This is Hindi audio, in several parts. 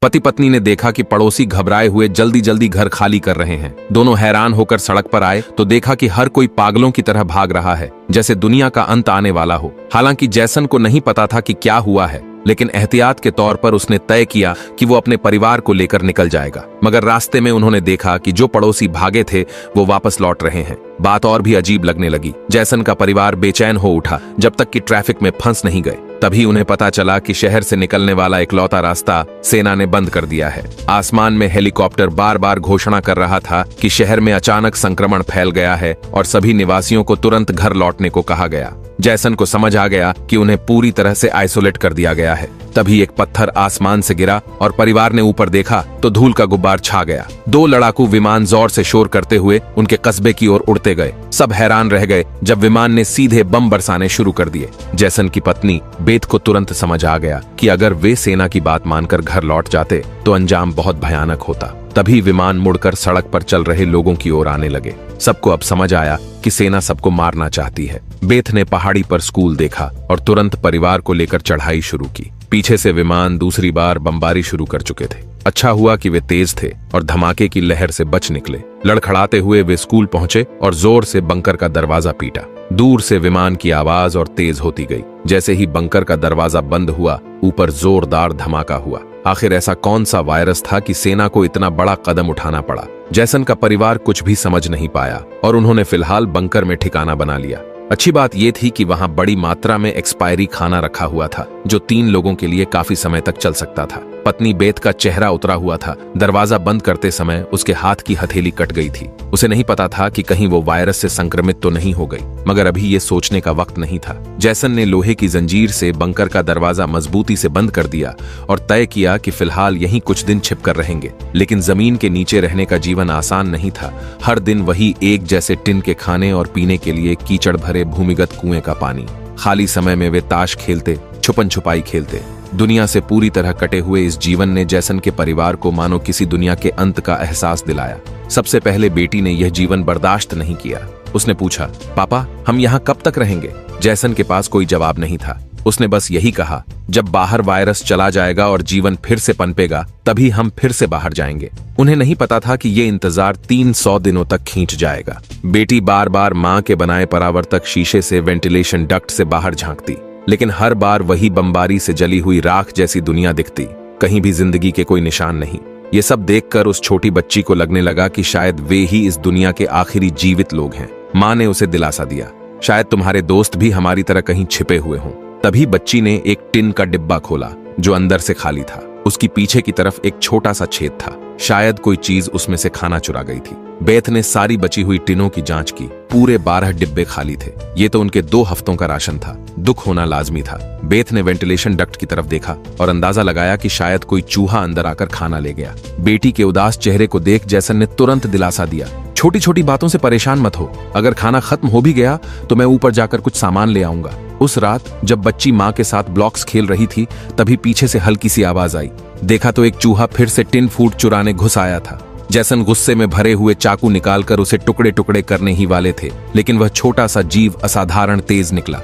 पति पत्नी ने देखा कि पड़ोसी घबराए हुए जल्दी जल्दी घर खाली कर रहे हैं। दोनों हैरान होकर सड़क पर आए तो देखा कि हर कोई पागलों की तरह भाग रहा है, जैसे दुनिया का अंत आने वाला हो। हालांकि जैसन को नहीं पता था कि क्या हुआ है, लेकिन एहतियात के तौर पर उसने तय किया कि वो अपने परिवार को लेकर निकल जाएगा। मगर रास्ते में उन्होंने देखा कि जो पड़ोसी भागे थे वो वापस लौट रहे हैं। बात और भी अजीब लगने लगी। जैसन का परिवार बेचैन हो उठा जब तक कि ट्रैफिक में फंस नहीं गए। तभी उन्हें पता चला कि शहर से निकलने वाला इकलौता रास्ता सेना ने बंद कर दिया है। आसमान में हेलीकॉप्टर बार बार घोषणा कर रहा था कि शहर में अचानक संक्रमण फैल गया है और सभी निवासियों को तुरंत घर लौटने को कहा गया। जैसन को समझ आ गया कि उन्हें पूरी तरह से आइसोलेट कर दिया गया है। तभी एक पत्थर आसमान से गिरा और परिवार ने ऊपर देखा तो धूल का गुब्बार छा गया। 2 लड़ाकू विमान जोर से शोर करते हुए उनके कस्बे की ओर उड़ते गए। सब हैरान रह गए जब विमान ने सीधे बम बरसाने शुरू कर दिए। जैसन की पत्नी बेथ को तुरंत समझ आ गया कि अगर वे सेना की बात मानकर घर लौट जाते तो अंजाम बहुत भयानक होता। तभी विमान मुड़कर सड़क पर चल रहे लोगों की ओर आने लगे। सबको अब समझ आया कि सेना सबको मारना चाहती है। बेथ ने पहाड़ी पर स्कूल देखा और तुरंत परिवार को लेकर चढ़ाई शुरू की। पीछे से विमान दूसरी बार बमबारी शुरू कर चुके थे। अच्छा हुआ कि वे तेज थे और धमाके की लहर से बच निकले। लड़खड़ाते हुए वे स्कूल पहुंचे और जोर से बंकर का दरवाजा पीटा। दूर से विमान की आवाज और तेज होती गई। जैसे ही बंकर का दरवाजा बंद हुआ, ऊपर जोरदार धमाका हुआ। आखिर ऐसा कौन सा वायरस था कि सेना को इतना बड़ा कदम उठाना पड़ा? जैसन का परिवार कुछ भी समझ नहीं पाया और उन्होंने फिलहाल बंकर में ठिकाना बना लिया। अच्छी बात यह थी कि वहां बड़ी मात्रा में एक्सपायरी खाना रखा हुआ था जो 3 लोगों के लिए काफी समय तक चल सकता था। पत्नी बेथ का चेहरा उतरा हुआ था। दरवाजा बंद करते समय उसके हाथ की हथेली कट गई थी। उसे नहीं पता था कि कहीं वो वायरस से संक्रमित तो नहीं हो गई, मगर अभी ये सोचने का वक्त नहीं था। जैसन ने लोहे की जंजीर से बंकर का दरवाजा मजबूती से बंद कर दिया और तय किया कि फिलहाल यहीं कुछ दिन छिपकर रहेंगे। लेकिन जमीन के नीचे रहने का जीवन आसान नहीं था। हर दिन वही एक जैसे टिन के खाने और पीने के लिए कीचड़ भरे भूमिगत कुएं का पानी। खाली समय में वे ताश खेलते, छुपन छुपाई खेलते। दुनिया से पूरी तरह कटे हुए इस जीवन ने जैसन के परिवार को मानो किसी दुनिया के अंत का एहसास दिलाया। सबसे पहले बेटी ने यह जीवन बर्दाश्त नहीं किया। उसने पूछा, पापा हम यहाँ कब तक रहेंगे? जैसन के पास कोई जवाब नहीं था। उसने बस यही कहा, जब बाहर वायरस चला जाएगा और जीवन फिर से पनपेगा तभी हम फिर से बाहर जाएंगे। उन्हें नहीं पता था कि ये इंतजार 300 दिनों तक खींच जाएगा। बेटी बार बार मां के बनाए परावर्तक शीशे से वेंटिलेशन डक्ट से बाहर झांकती, लेकिन हर बार वही बमबारी से जली हुई राख जैसी दुनिया दिखती। कहीं भी जिंदगी के कोई निशान नहीं। ये सब देखकर उस छोटी बच्ची को लगने लगा कि शायद वे ही इस दुनिया के आखिरी जीवित लोग हैं। मां ने उसे दिलासा दिया, शायद तुम्हारे दोस्त भी हमारी तरह कहीं छिपे हुए हों। तभी बच्ची ने एक टिन का डिब्बा खोला जो अंदर से खाली था। उसकी पीछे की तरफ एक छोटा सा छेद था। शायद कोई चीज उसमें से खाना चुरा गई थी। बेथ ने सारी बची हुई टिनों की जांच की। पूरे 12 डिब्बे खाली थे। ये तो उनके 2 हफ्तों का राशन था। दुख होना लाजमी था। बेथ ने वेंटिलेशन डक्ट की तरफ देखा और अंदाजा लगाया कि शायद कोई चूहा अंदर आकर खाना ले गया। बेटी के उदास चेहरे को देख जैसन ने तुरंत दिलासा दिया, छोटी छोटी बातों से परेशान मत हो। अगर खाना खत्म हो भी गया तो मैं ऊपर जाकर कुछ सामान ले आऊंगा। उस रात जब बच्ची मां के साथ ब्लॉक्स खेल रही थी तभी पीछे से हल्की सी आवाज आई। देखा तो एक चूहा फिर से टिन फूड चुराने घुस आया था। जैसन गुस्से में भरे हुए चाकू निकालकर उसे टुकड़े टुकड़े करने ही वाले थे, लेकिन वह छोटा सा जीव असाधारण तेज निकला।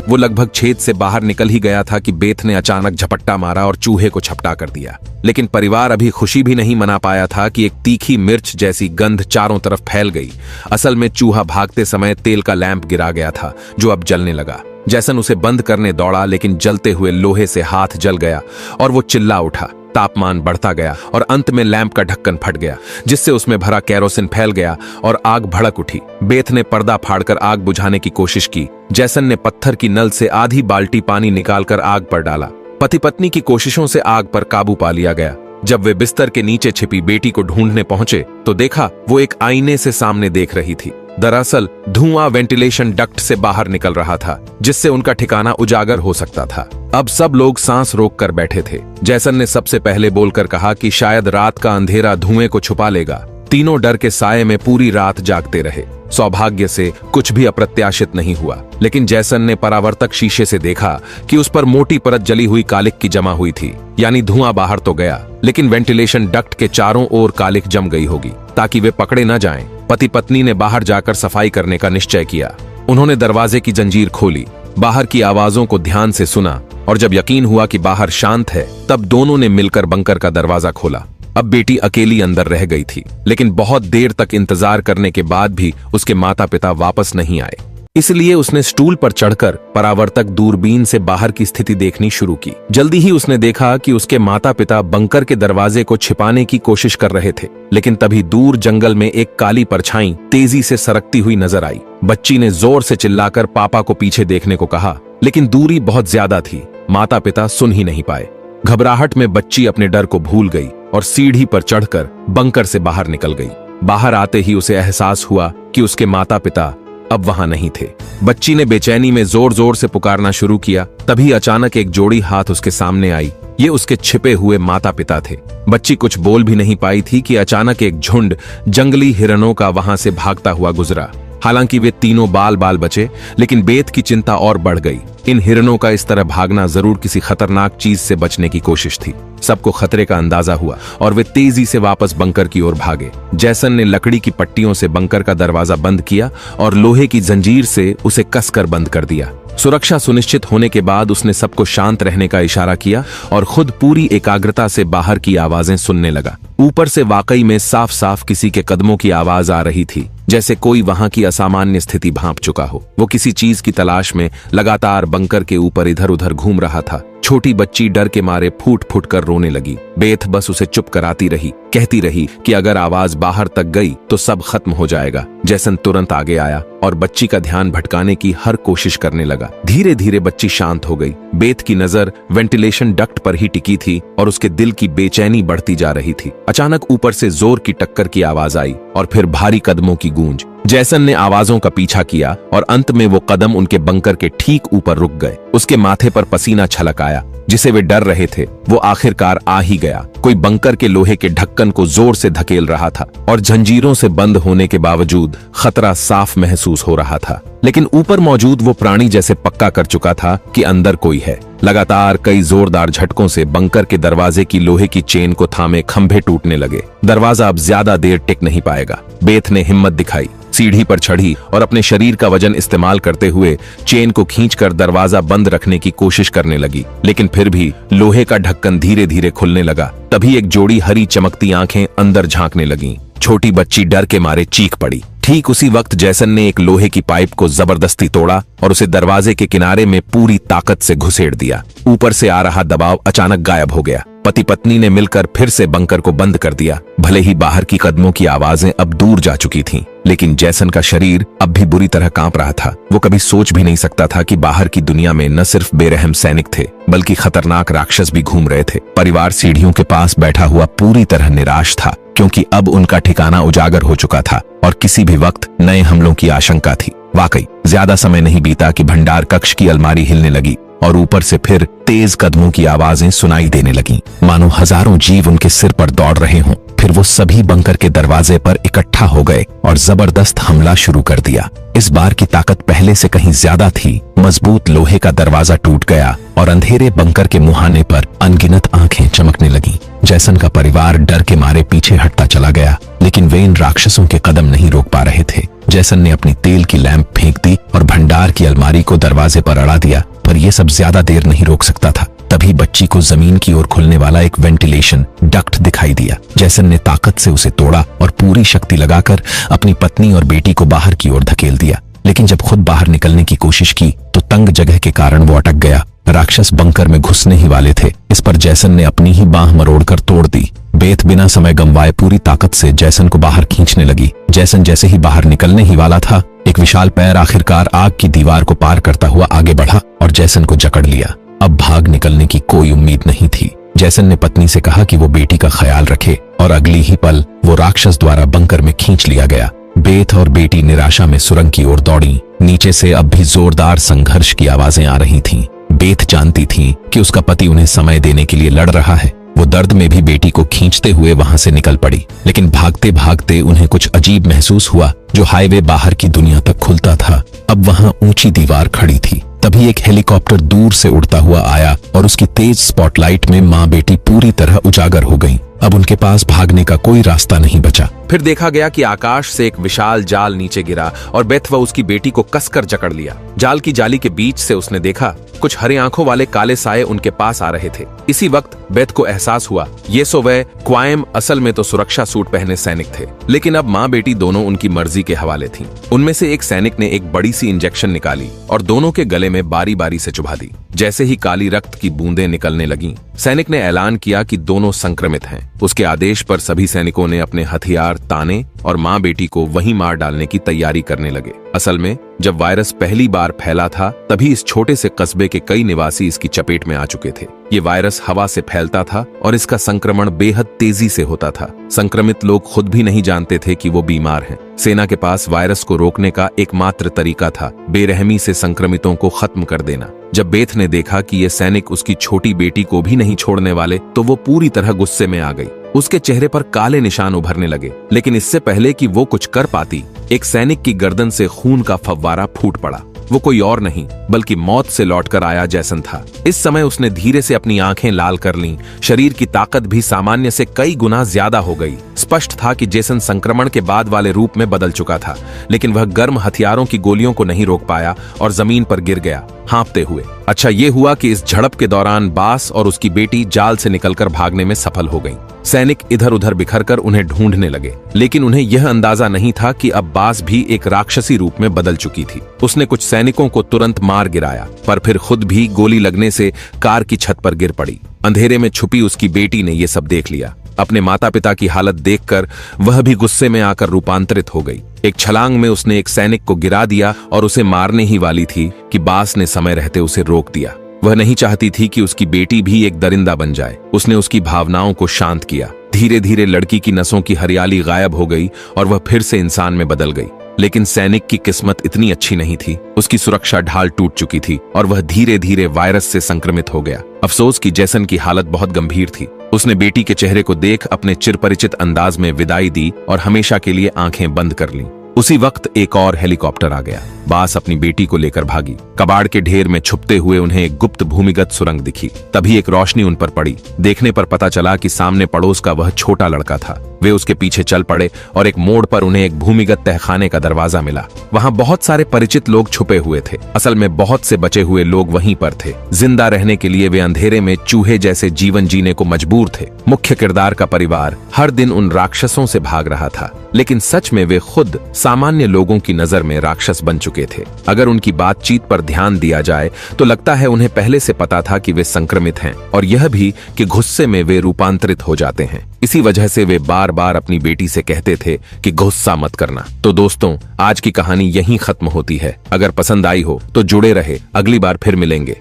वो लगभग छेद से बाहर निकल ही गया था कि बेथ ने अचानक झपट्टा मारा और चूहे को झपटा कर दिया। लेकिन परिवार अभी खुशी भी नहीं मना पाया था कि एक तीखी मिर्च जैसी गंध चारों तरफ फैल गई। असल में चूहा भागते समय तेल का लैंप गिरा गया था जो अब जलने लगा। जैसन उसे बंद करने दौड़ा, लेकिन जलते हुए लोहे से हाथ जल गया और वो चिल्ला उठा। तापमान बढ़ता गया और अंत में लैंप का ढक्कन फट गया, जिससे उसमें भरा केरोसिन फैल गया और आग भड़क उठी। बेथ ने पर्दा फाड़कर आग बुझाने की कोशिश की। जैसन ने पत्थर की नल से आधी बाल्टी पानी निकालकर आग पर डाला। पति पत्नी की कोशिशों से आग पर काबू पा लिया गया। जब वे बिस्तर के नीचे छिपी बेटी को ढूंढने पहुंचे तो देखा वो एक आईने से सामने देख रही थी। दरअसल धुआं वेंटिलेशन डक्ट से बाहर निकल रहा था, जिससे उनका ठिकाना उजागर हो सकता था। अब सब लोग सांस रोक कर बैठे थे। जैसन ने सबसे पहले बोलकर कहा कि शायद रात का अंधेरा धुएं को छुपा लेगा। तीनों डर के साये में पूरी रात जागते रहे। सौभाग्य से कुछ भी अप्रत्याशित नहीं हुआ, लेकिन जैसन ने परावर्तक शीशे से देखा कि उस पर मोटी परत जली हुई कालिक की जमा हुई थी। यानी धुआं बाहर तो गया, लेकिन वेंटिलेशन डक्ट के चारों ओर कालिक जम गई होगी ताकि वे पकड़े न जाएं। पति पत्नी ने बाहर जाकर सफाई करने का निश्चय किया। उन्होंने दरवाजे की जंजीर खोली बाहर की आवाजों को ध्यान से सुना और जब यकीन हुआ कि बाहर शांत है, तब दोनों ने मिलकर बंकर का दरवाजा खोला। अब बेटी अकेली अंदर रह गई थी, लेकिन बहुत देर तक इंतजार करने के बाद भी उसके माता पिता वापस नहीं आए। इसलिए उसने स्टूल पर चढ़कर परावर्तक दूरबीन से बाहर की स्थिति देखनी शुरू की। जल्दी ही उसने देखा कि उसके माता पिता बंकर के दरवाजे को छिपाने की कोशिश कर रहे थे, लेकिन तभी दूर जंगल में एक काली परछाई तेजी से सरकती हुई नजर आई। बच्ची ने जोर से चिल्लाकर पापा को पीछे देखने को कहा, लेकिन दूरी बहुत ज्यादा थी, माता पिता सुन ही नहीं पाए। घबराहट में बच्ची अपने डर को भूल गई और सीढ़ी पर चढ़कर बंकर से बाहर निकल गई। बाहर आते ही उसे एहसास हुआ कि उसके माता पिता अब वहां नहीं थे। बच्ची ने बेचैनी में जोर जोर से पुकारना शुरू किया। तभी अचानक एक जोड़ी हाथ उसके सामने आई। ये उसके छिपे हुए माता पिता थे। बच्ची कुछ बोल भी नहीं पाई थी कि अचानक एक झुंड जंगली हिरणों का वहां से भागता हुआ गुजरा। हालांकि वे तीनों बाल बाल बचे, लेकिन बेत की चिंता और बढ़ गई। इन हिरणों का इस तरह भागना जरूर किसी खतरनाक चीज से बचने की कोशिश थी। सबको खतरे का अंदाजा हुआ और वे तेजी से वापस बंकर की ओर भागे। जैसन ने लकड़ी की पट्टियों से बंकर का दरवाजा बंद किया और लोहे की जंजीर से उसे कसकर बंद कर दिया। सुरक्षा सुनिश्चित होने के बाद उसने सबको शांत रहने का इशारा किया और खुद पूरी एकाग्रता से बाहर की आवाजें सुनने लगा। ऊपर से वाकई में साफ साफ किसी के कदमों की आवाज आ रही थी, जैसे कोई वहां की असामान्य स्थिति भांप चुका हो। वो किसी चीज की तलाश में लगातार बंकर के ऊपर इधर उधर घूम रहा था। छोटी बच्ची डर के मारे फूट फूट कर रोने लगी। बेथ बस उसे चुप कराती रही, कहती रही कि अगर आवाज बाहर तक गई तो सब खत्म हो जाएगा। जैसन तुरंत आगे आया और बच्ची का ध्यान भटकाने की हर कोशिश करने लगा। धीरे धीरे बच्ची शांत हो गई। बेथ की नजर वेंटिलेशन डक्ट पर ही टिकी थी और उसके दिल की बेचैनी बढ़ती जा रही थी। अचानक ऊपर से जोर की टक्कर की आवाज आई और फिर भारी कदमों की गूंज। जैसन ने आवाजों का पीछा किया और अंत में वो कदम उनके बंकर के ठीक ऊपर रुक गए। उसके माथे पर पसीना छलक आया। जिसे वे डर रहे थे वो आखिरकार आ ही गया। कोई बंकर के लोहे के ढक्कन को जोर से धकेल रहा था और जंजीरों से बंद होने के बावजूद खतरा साफ महसूस हो रहा था। लेकिन ऊपर मौजूद वो प्राणी जैसे पक्का कर चुका था कि अंदर कोई है। लगातार कई जोरदार झटकों से बंकर के दरवाजे की लोहे की चेन को थामे खंभे टूटने लगे। दरवाजा अब ज्यादा देर टिक नहीं पाएगा। बेथ ने हिम्मत दिखाई, सीढ़ी पर चढ़ी और अपने शरीर का वजन इस्तेमाल करते हुए चेन को खींचकर दरवाजा बंद रखने की कोशिश करने लगी। लेकिन फिर भी लोहे का ढक्कन धीरे धीरे खुलने लगा। तभी एक जोड़ी हरी चमकती आंखें अंदर झांकने लगीं। छोटी बच्ची डर के मारे चीख पड़ी। ठीक उसी वक्त जैसन ने एक लोहे की पाइप को जबरदस्ती तोड़ा और उसे दरवाजे के किनारे में पूरी ताकत से घुसेड़ दिया। ऊपर से आ रहा दबाव अचानक गायब हो गया। पति पत्नी ने मिलकर फिर से बंकर को बंद कर दिया। भले ही बाहर की कदमों की आवाजें अब दूर जा चुकी थीं, लेकिन जैसन का शरीर अब भी बुरी तरह कांप रहा था। वो कभी सोच भी नहीं सकता था कि बाहर की दुनिया में न सिर्फ बेरहम सैनिक थे, बल्कि खतरनाक राक्षस भी घूम रहे थे। परिवार सीढ़ियों के पास बैठा हुआ पूरी तरह निराश था, क्योंकि अब उनका ठिकाना उजागर हो चुका था और किसी भी वक्त नए हमलों की आशंका थी। वाकई ज्यादा समय नहीं बीता कि भंडार कक्ष की अलमारी हिलने लगी और ऊपर से फिर तेज कदमों की आवाजें सुनाई देने लगीं, मानो हजारों जीव उनके सिर पर दौड़ रहे हों। फिर वो सभी बंकर के दरवाजे पर इकट्ठा हो गए और जबरदस्त हमला शुरू कर दिया। इस बार की ताकत पहले से कहीं ज्यादा थी। मजबूत लोहे का दरवाजा टूट गया और अंधेरे बंकर के मुहाने पर अनगिनत आंखें चमकने लगीं। जैसन का परिवार डर के मारे पीछे हटता चला गया, लेकिन वे इन राक्षसों के कदम नहीं रोक पा रहे थे। जैसन ने अपनी तेल की लैंप फेंक दी और भंडार की अलमारी को दरवाजे पर अड़ा दिया, पर यह सब ज्यादा देर नहीं रोक सकता था। तभी बच्ची को जमीन की ओर खुलने वाला एक वेंटिलेशन डक्ट दिखाई दिया। जैसन ने ताकत से उसे तोड़ा और पूरी शक्ति लगाकर अपनी पत्नी और बेटी को बाहर की ओर धकेल दिया। लेकिन जब खुद बाहर निकलने की कोशिश की तो तंग जगह के कारण वो अटक गया। राक्षस बंकर में घुसने ही वाले थे। इस पर जैसन ने अपनी ही बांह मरोड़कर तोड़ दी। बेथ बिना समय गंवाए पूरी ताकत से जैसन को बाहर खींचने लगी। जैसन जैसे ही बाहर निकलने ही वाला था, एक विशाल पैर आखिरकार आग की दीवार को पार करता हुआ आगे बढ़ा और जैसन को जकड़ लिया। अब भाग निकलने की कोई उम्मीद नहीं थी। जैसन ने पत्नी से कहा कि वो बेटी का ख्याल रखे और अगली ही पल वो राक्षस द्वारा बंकर में खींच लिया गया। बेथ और बेटी निराशा में सुरंग की ओर दौड़ी। नीचे से अब भी जोरदार संघर्ष की आवाजें आ रही थीं। बेथ जानती थी कि उसका पति उन्हें समय देने के लिए लड़ रहा है। वो दर्द में भी बेटी को खींचते हुए वहां से निकल पड़ी। लेकिन भागते भागते उन्हें कुछ अजीब महसूस हुआ। जो हाईवे बाहर की दुनिया तक खुलता था, अब वहां ऊंची दीवार खड़ी थी। तभी एक हेलीकॉप्टर दूर से उड़ता हुआ आया और उसकी तेज स्पॉटलाइट में माँ बेटी पूरी तरह उजागर हो गईं। अब उनके पास भागने का कोई रास्ता नहीं बचा। फिर देखा गया कि आकाश से एक विशाल जाल नीचे गिरा और बेथ व उसकी बेटी को कसकर जकड़ लिया। जाल की जाली के बीच से उसने देखा कुछ हरे आंखों वाले काले साए उनके पास आ रहे थे। इसी वक्त बेथ को एहसास हुआ ये सो वह क्वाइम असल में तो सुरक्षा सूट पहने सैनिक थे, लेकिन अब माँ बेटी दोनों उनकी मर्जी के हवाले थीं। उनमें से एक सैनिक ने एक बड़ी सी इंजेक्शन निकाली और दोनों के गले में बारी बारी से चुभा दी। जैसे ही काली रक्त की बूंदें निकलने लगीं, सैनिक ने ऐलान किया कि दोनों संक्रमित हैं। उसके आदेश पर सभी सैनिकों ने अपने हथियार ताने और माँ बेटी को वहीं मार डालने की तैयारी करने लगे। असल में जब वायरस पहली बार फैला था तभी इस छोटे से कस्बे के कई निवासी इसकी चपेट में आ चुके थे। ये वायरस हवा से फैलता था और इसका संक्रमण बेहद तेजी से होता था। संक्रमित लोग खुद भी नहीं जानते थे कि वो बीमार हैं। सेना के पास वायरस को रोकने का एकमात्र तरीका था बेरहमी से संक्रमितों को खत्म कर देना। जब बेथ ने देखा कि ये सैनिक उसकी छोटी बेटी को भी नहीं छोड़ने वाले तो वो पूरी तरह गुस्से में आ गई। उसके चेहरे पर काले निशान उभरने लगे, लेकिन इससे पहले कि वो कुछ कर पाती, एक सैनिक की गर्दन से खून का फव्वारा फूट पड़ा। वो कोई और नहीं बल्कि मौत से लौटकर आया जैसन था। इस समय उसने धीरे से अपनी आंखें लाल कर लीं। शरीर की ताकत भी सामान्य से कई गुना ज्यादा हो गई। स्पष्ट था कि जेसन संक्रमण के बाद वाले रूप में बदल चुका था, लेकिन वह गर्म हथियारों की गोलियों को नहीं रोक पाया और जमीन पर गिर गया हाँफते हुए। अच्छा ये हुआ कि इस झड़प के दौरान बास और उसकी बेटी जाल से निकलकर भागने में सफल हो गईं। सैनिक इधर उधर बिखरकर उन्हें ढूंढने लगे, लेकिन उन्हें यह अंदाजा नहीं था कि अब बास भी एक राक्षसी रूप में बदल चुकी थी। उसने कुछ सैनिकों को तुरंत मार गिराया, पर फिर खुद भी गोली लगने से कार की छत पर गिर पड़ी। अंधेरे में छुपी उसकी बेटी ने यह सब देख लिया। अपने माता पिता की हालत देखकर वह भी गुस्से में आकर रूपांतरित हो गई। एक छलांग में उसने एक सैनिक को गिरा दिया और उसे मारने ही वाली थी कि बास ने समय रहते उसे रोक दिया। वह नहीं चाहती थी कि उसकी बेटी भी एक दरिंदा बन जाए। उसने उसकी भावनाओं को शांत किया। धीरे धीरे लड़की की नसों की हरियाली गायब हो गई और वह फिर से इंसान में बदल गई। लेकिन सैनिक की किस्मत इतनी अच्छी नहीं थी। उसकी सुरक्षा ढाल टूट चुकी थी और वह धीरे धीरे वायरस से संक्रमित हो गया। अफसोस कि जैसन की हालत बहुत गंभीर थी। उसने बेटी के चेहरे को देख अपने चिरपरिचित अंदाज में विदाई दी और हमेशा के लिए आंखें बंद कर लीं। उसी वक्त एक और हेलीकॉप्टर आ गया। बास अपनी बेटी को लेकर भागी। कबाड़ के ढेर में छुपते हुए उन्हें एक गुप्त भूमिगत सुरंग दिखी। तभी एक रोशनी उन पर पड़ी। देखने पर पता चला कि सामने पड़ोस का वह छोटा लड़का था। वे उसके पीछे चल पड़े और एक मोड़ पर उन्हें एक भूमिगत तहखाने का दरवाजा मिला। वहां बहुत सारे परिचित लोग छुपे हुए थे। असल में बहुत से बचे हुए लोग वहीं पर थे। जिंदा रहने के लिए वे अंधेरे में चूहे जैसे जीवन जीने को मजबूर थे। मुख्य किरदार का परिवार हर दिन उन राक्षसों से भाग रहा था, लेकिन सच में वे खुद सामान्य लोगों की नजर में राक्षस बन चुके थे। अगर उनकी बातचीत पर ध्यान दिया जाए तो लगता है उन्हें पहले से पता था कि वे संक्रमित हैं, और यह भी कि गुस्से में वे रूपांतरित हो जाते हैं। इसी वजह से वे बार बार अपनी बेटी से कहते थे कि गुस्सा मत करना। तो दोस्तों, आज की कहानी यहीं खत्म होती है। अगर पसंद आई हो तो जुड़े रहे, अगली बार फिर मिलेंगे।